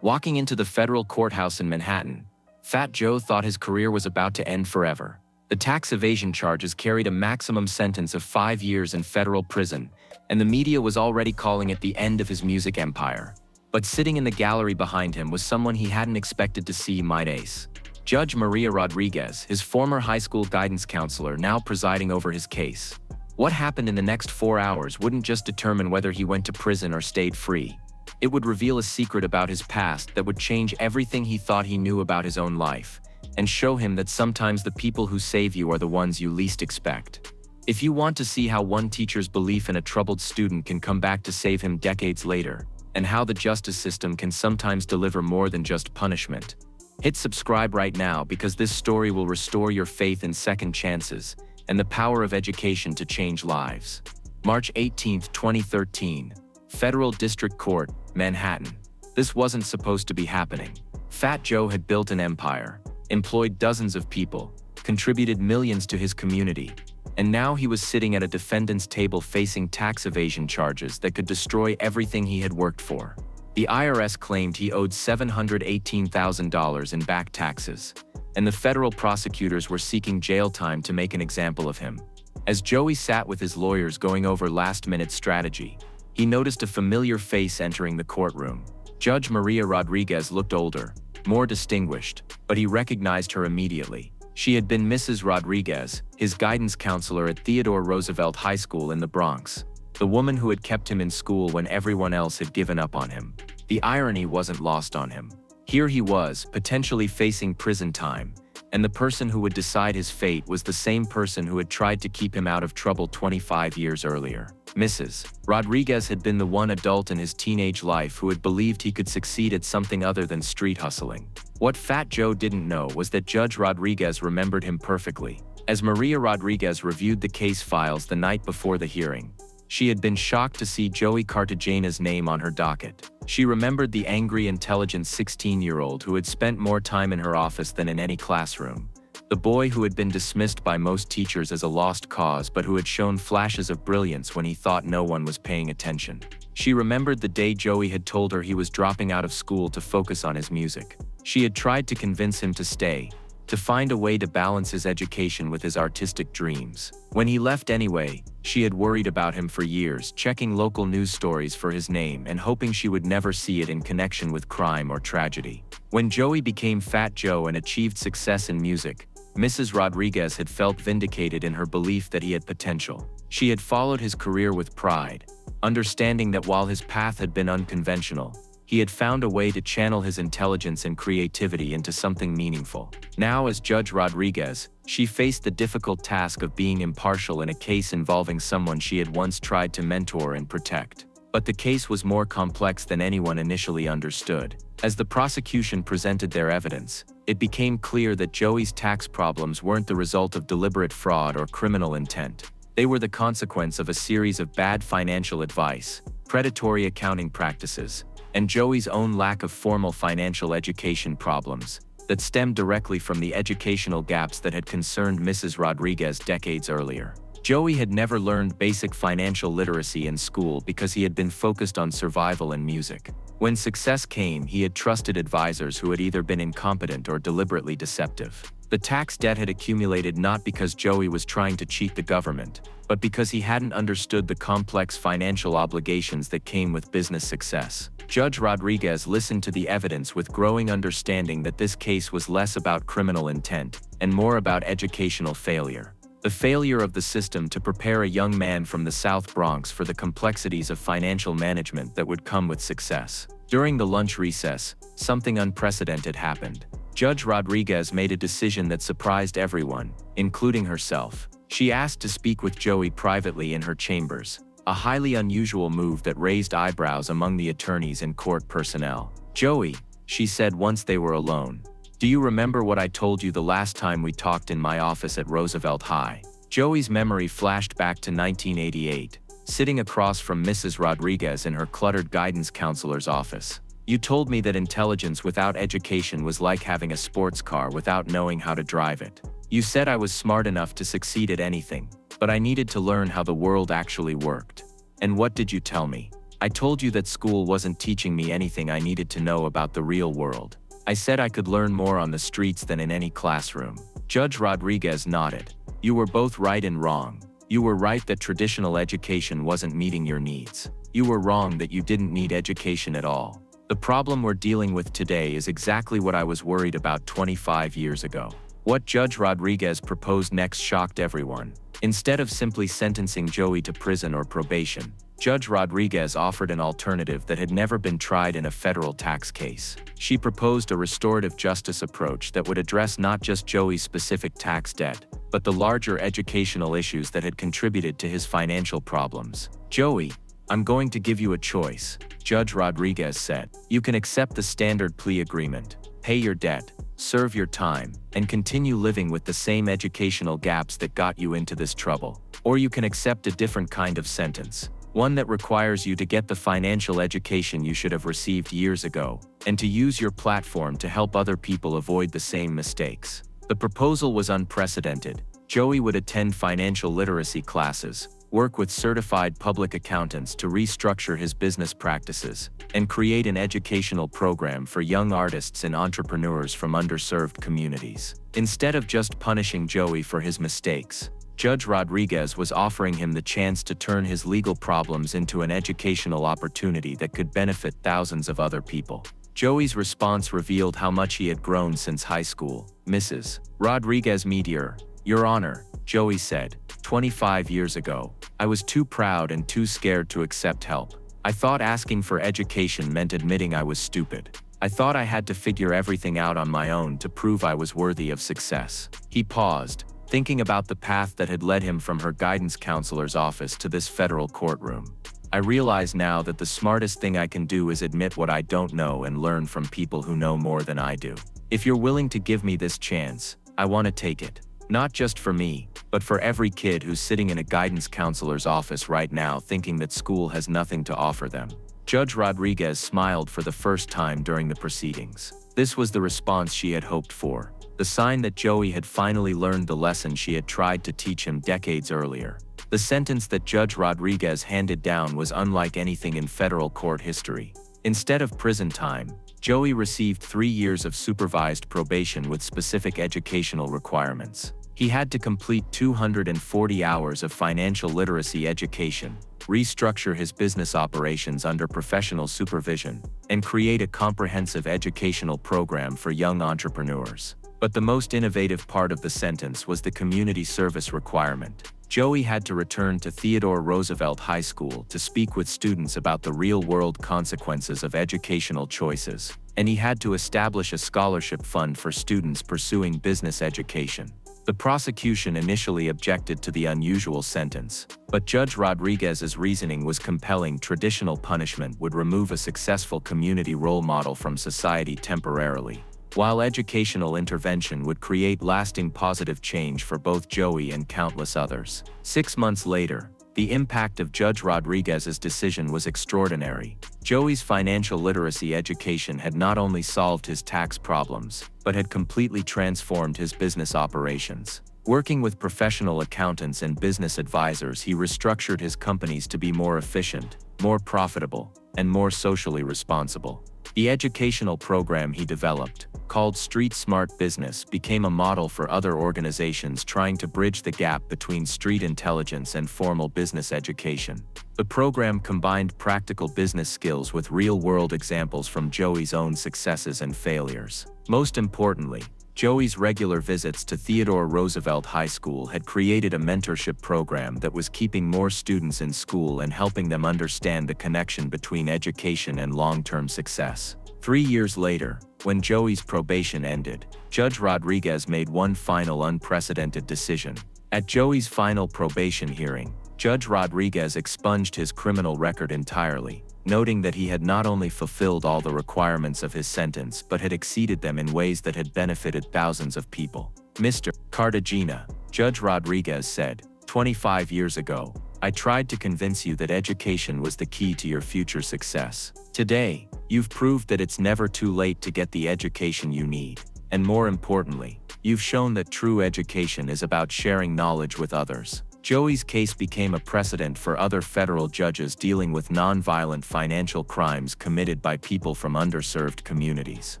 Walking into the federal courthouse in Manhattan, Fat Joe thought his career was about to end forever. The tax evasion charges carried a maximum sentence of 5 years in federal prison, and the media was already calling it the end of his music empire. But sitting in the gallery behind him was someone he hadn't expected to see meet ace. Judge Maria Rodriguez, his former high school guidance counselor, now presiding over his case. What happened in the next 4 hours wouldn't just determine whether he went to prison or stayed free. It would reveal a secret about his past that would change everything he thought he knew about his own life, and show him that sometimes the people who save you are the ones you least expect. If you want to see how one teacher's belief in a troubled student can come back to save him decades later, and how the justice system can sometimes deliver more than just punishment, hit subscribe right now, because this story will restore your faith in second chances and the power of education to change lives. March 18, 2013. Federal District Court, Manhattan. This wasn't supposed to be happening. Fat Joe had built an empire, employed dozens of people, contributed millions to his community, and now he was sitting at a defendant's table facing tax evasion charges that could destroy everything he had worked for. The IRS claimed he owed $718,000 in back taxes, and the federal prosecutors were seeking jail time to make an example of him. As Joey sat with his lawyers going over last-minute strategy, he noticed a familiar face entering the courtroom. Judge Maria Rodriguez looked older, more distinguished, but he recognized her immediately. She had been Mrs. Rodriguez, his guidance counselor at Theodore Roosevelt High School in the Bronx, the woman who had kept him in school when everyone else had given up on him. The irony wasn't lost on him. Here he was, potentially facing prison time, and the person who would decide his fate was the same person who had tried to keep him out of trouble 25 years earlier. Mrs. Rodriguez had been the one adult in his teenage life who had believed he could succeed at something other than street hustling. What Fat Joe didn't know was that Judge Rodriguez remembered him perfectly. As Maria Rodriguez reviewed the case files the night before the hearing, she had been shocked to see Joey Cartagena's name on her docket. She remembered the angry, intelligent 16-year-old who had spent more time in her office than in any classroom. The boy who had been dismissed by most teachers as a lost cause but who had shown flashes of brilliance when he thought no one was paying attention. She remembered the day Joey had told her he was dropping out of school to focus on his music. She had tried to convince him to stay, to find a way to balance his education with his artistic dreams. When he left anyway, she had worried about him for years, checking local news stories for his name and hoping she would never see it in connection with crime or tragedy. When Joey became Fat Joe and achieved success in music, Mrs. Rodriguez had felt vindicated in her belief that he had potential. She had followed his career with pride, understanding that while his path had been unconventional, he had found a way to channel his intelligence and creativity into something meaningful. Now, as Judge Rodriguez, she faced the difficult task of being impartial in a case involving someone she had once tried to mentor and protect. But the case was more complex than anyone initially understood. As the prosecution presented their evidence, it became clear that Joey's tax problems weren't the result of deliberate fraud or criminal intent. They were the consequence of a series of bad financial advice, predatory accounting practices, and Joey's own lack of formal financial education problems that stemmed directly from the educational gaps that had concerned Mrs. Rodriguez decades earlier. Joey had never learned basic financial literacy in school because he had been focused on survival and music. When success came, he had trusted advisors who had either been incompetent or deliberately deceptive. The tax debt had accumulated not because Joey was trying to cheat the government, but because he hadn't understood the complex financial obligations that came with business success. Judge Rodriguez listened to the evidence with growing understanding that this case was less about criminal intent and more about educational failure. The failure of the system to prepare a young man from the South Bronx for the complexities of financial management that would come with success. During the lunch recess, something unprecedented happened. Judge Rodriguez made a decision that surprised everyone, including herself. She asked to speak with Joey privately in her chambers, a highly unusual move that raised eyebrows among the attorneys and court personnel. "Joey," she said once they were alone, "do you remember what I told you the last time we talked in my office at Roosevelt High?" Joey's memory flashed back to 1988, sitting across from Mrs. Rodriguez in her cluttered guidance counselor's office. "You told me that intelligence without education was like having a sports car without knowing how to drive it. You said I was smart enough to succeed at anything, but I needed to learn how the world actually worked. And what did you tell me? I told you that school wasn't teaching me anything I needed to know about the real world. I said I could learn more on the streets than in any classroom. Judge Rodriguez nodded. You were both right and wrong. You were right that traditional education wasn't meeting your needs. You were wrong that you didn't need education at all. The problem we're dealing with today is exactly what I was worried about 25 years ago. What Judge Rodriguez proposed next shocked everyone. Instead of simply sentencing Joey to prison or probation, Judge Rodriguez offered an alternative that had never been tried in a federal tax case. She proposed a restorative justice approach that would address not just Joey's specific tax debt, but the larger educational issues that had contributed to his financial problems. Joey, I'm going to give you a choice, Judge Rodriguez said. You can accept the standard plea agreement, pay your debt, serve your time, and continue living with the same educational gaps that got you into this trouble. Or you can accept a different kind of sentence, one that requires you to get the financial education you should have received years ago, and to use your platform to help other people avoid the same mistakes. The proposal was unprecedented. Joey would attend financial literacy classes, work with certified public accountants to restructure his business practices, and create an educational program for young artists and entrepreneurs from underserved communities. Instead of just punishing Joey for his mistakes, Judge Rodriguez was offering him the chance to turn his legal problems into an educational opportunity that could benefit thousands of other people. Joey's response revealed how much he had grown since high school. Mrs. Rodriguez Meteor, Your Honor, Joey said, 25 years ago, I was too proud and too scared to accept help. I thought asking for education meant admitting I was stupid. I thought I had to figure everything out on my own to prove I was worthy of success. He paused, thinking about the path that had led him from her guidance counselor's office to this federal courtroom. I realize now that the smartest thing I can do is admit what I don't know and learn from people who know more than I do. If you're willing to give me this chance, I want to take it. Not just for me, but for every kid who's sitting in a guidance counselor's office right now thinking that school has nothing to offer them. Judge Rodriguez smiled for the first time during the proceedings. This was the response she had hoped for, the sign that Joey had finally learned the lesson she had tried to teach him decades earlier. The sentence that Judge Rodriguez handed down was unlike anything in federal court history. Instead of prison time, Joey received 3 years of supervised probation with specific educational requirements. He had to complete 240 hours of financial literacy education, restructure his business operations under professional supervision, and create a comprehensive educational program for young entrepreneurs. But the most innovative part of the sentence was the community service requirement. Joey had to return to Theodore Roosevelt High School to speak with students about the real-world consequences of educational choices, and he had to establish a scholarship fund for students pursuing business education. The prosecution initially objected to the unusual sentence, but Judge Rodriguez's reasoning was compelling. Traditional punishment would remove a successful community role model from society temporarily, while educational intervention would create lasting positive change for both Joey and countless others. 6 months later, the impact of Judge Rodriguez's decision was extraordinary. Joey's financial literacy education had not only solved his tax problems, but had completely transformed his business operations. Working with professional accountants and business advisors, he restructured his companies to be more efficient, more profitable, and more socially responsible. The educational program he developed, called Street Smart Business, became a model for other organizations trying to bridge the gap between street intelligence and formal business education. The program combined practical business skills with real-world examples from Joey's own successes and failures. Most importantly, Joey's regular visits to Theodore Roosevelt High School had created a mentorship program that was keeping more students in school and helping them understand the connection between education and long-term success. 3 years later, when Joey's probation ended, Judge Rodriguez made one final unprecedented decision. At Joey's final probation hearing, Judge Rodriguez expunged his criminal record entirely, noting that he had not only fulfilled all the requirements of his sentence but had exceeded them in ways that had benefited thousands of people. Mr. Cartagena, Judge Rodriguez said, 25 years ago, I tried to convince you that education was the key to your future success. Today, you've proved that it's never too late to get the education you need. And more importantly, you've shown that true education is about sharing knowledge with others. Joey's case became a precedent for other federal judges dealing with nonviolent financial crimes committed by people from underserved communities.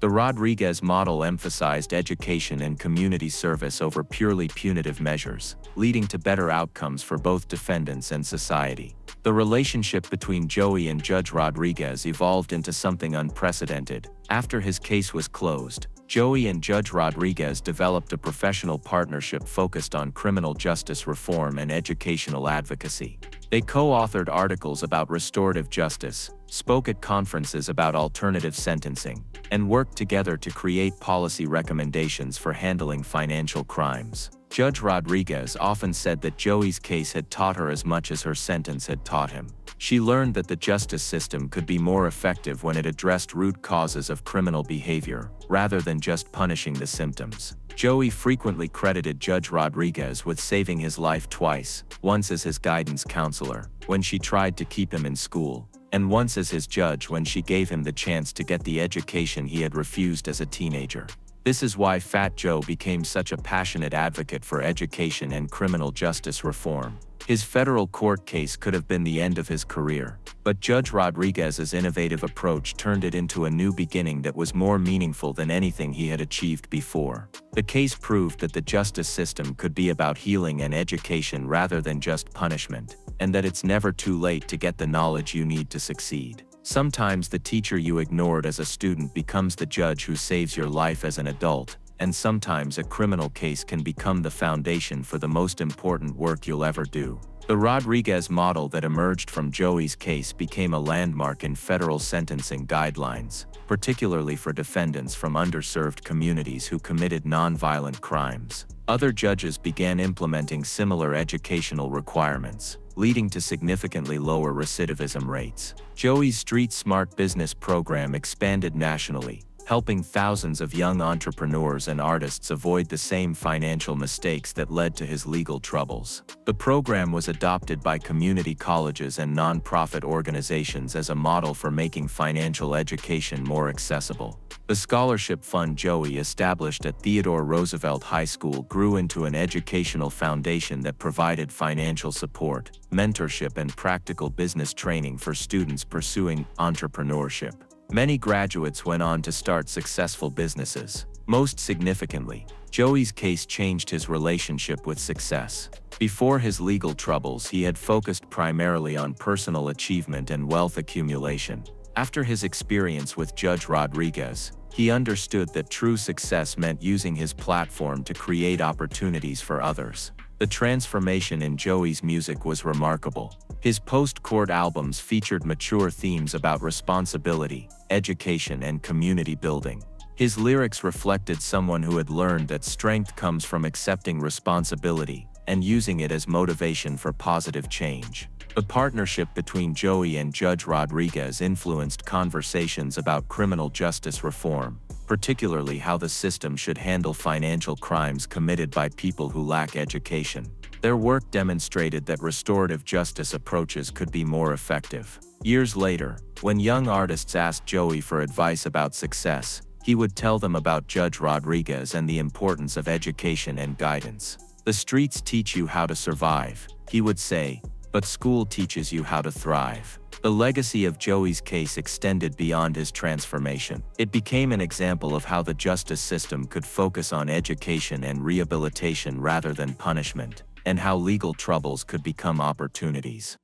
The Rodriguez model emphasized education and community service over purely punitive measures, leading to better outcomes for both defendants and society. The relationship between Joey and Judge Rodriguez evolved into something unprecedented. After his case was closed, Joey and Judge Rodriguez developed a professional partnership focused on criminal justice reform and educational advocacy. They co-authored articles about restorative justice, spoke at conferences about alternative sentencing, and worked together to create policy recommendations for handling financial crimes. Judge Rodriguez often said that Joey's case had taught her as much as her sentence had taught him. She learned that the justice system could be more effective when it addressed root causes of criminal behavior, rather than just punishing the symptoms. Joey frequently credited Judge Rodriguez with saving his life twice, once as his guidance counselor, when she tried to keep him in school, and once as his judge when she gave him the chance to get the education he had refused as a teenager. This is why Fat Joe became such a passionate advocate for education and criminal justice reform. His federal court case could have been the end of his career, but Judge Rodriguez's innovative approach turned it into a new beginning that was more meaningful than anything he had achieved before. The case proved that the justice system could be about healing and education rather than just punishment, and that it's never too late to get the knowledge you need to succeed. Sometimes the teacher you ignored as a student becomes the judge who saves your life as an adult, and sometimes a criminal case can become the foundation for the most important work you'll ever do. The Rodriguez model that emerged from Joey's case became a landmark in federal sentencing guidelines, particularly for defendants from underserved communities who committed nonviolent crimes. Other judges began implementing similar educational requirements, leading to significantly lower recidivism rates. Joey's Street Smart Business program expanded nationally, helping thousands of young entrepreneurs and artists avoid the same financial mistakes that led to his legal troubles. The program was adopted by community colleges and nonprofit organizations as a model for making financial education more accessible. The scholarship fund Joey established at Theodore Roosevelt High School grew into an educational foundation that provided financial support, mentorship, and practical business training for students pursuing entrepreneurship. Many graduates went on to start successful businesses. Most significantly, Joey's case changed his relationship with success. Before his legal troubles, he had focused primarily on personal achievement and wealth accumulation. After his experience with Judge Rodriguez, he understood that true success meant using his platform to create opportunities for others. The transformation in Joey's music was remarkable. His post-court albums featured mature themes about responsibility, education, and community building. His lyrics reflected someone who had learned that strength comes from accepting responsibility and using it as motivation for positive change. The partnership between Joey and Judge Rodriguez influenced conversations about criminal justice reform, particularly how the system should handle financial crimes committed by people who lack education. Their work demonstrated that restorative justice approaches could be more effective. Years later, when young artists asked Joey for advice about success, he would tell them about Judge Rodriguez and the importance of education and guidance. "The streets teach you how to survive," he would say, "but school teaches you how to thrive." The legacy of Joey's case extended beyond his transformation. It became an example of how the justice system could focus on education and rehabilitation rather than punishment, and how legal troubles could become opportunities.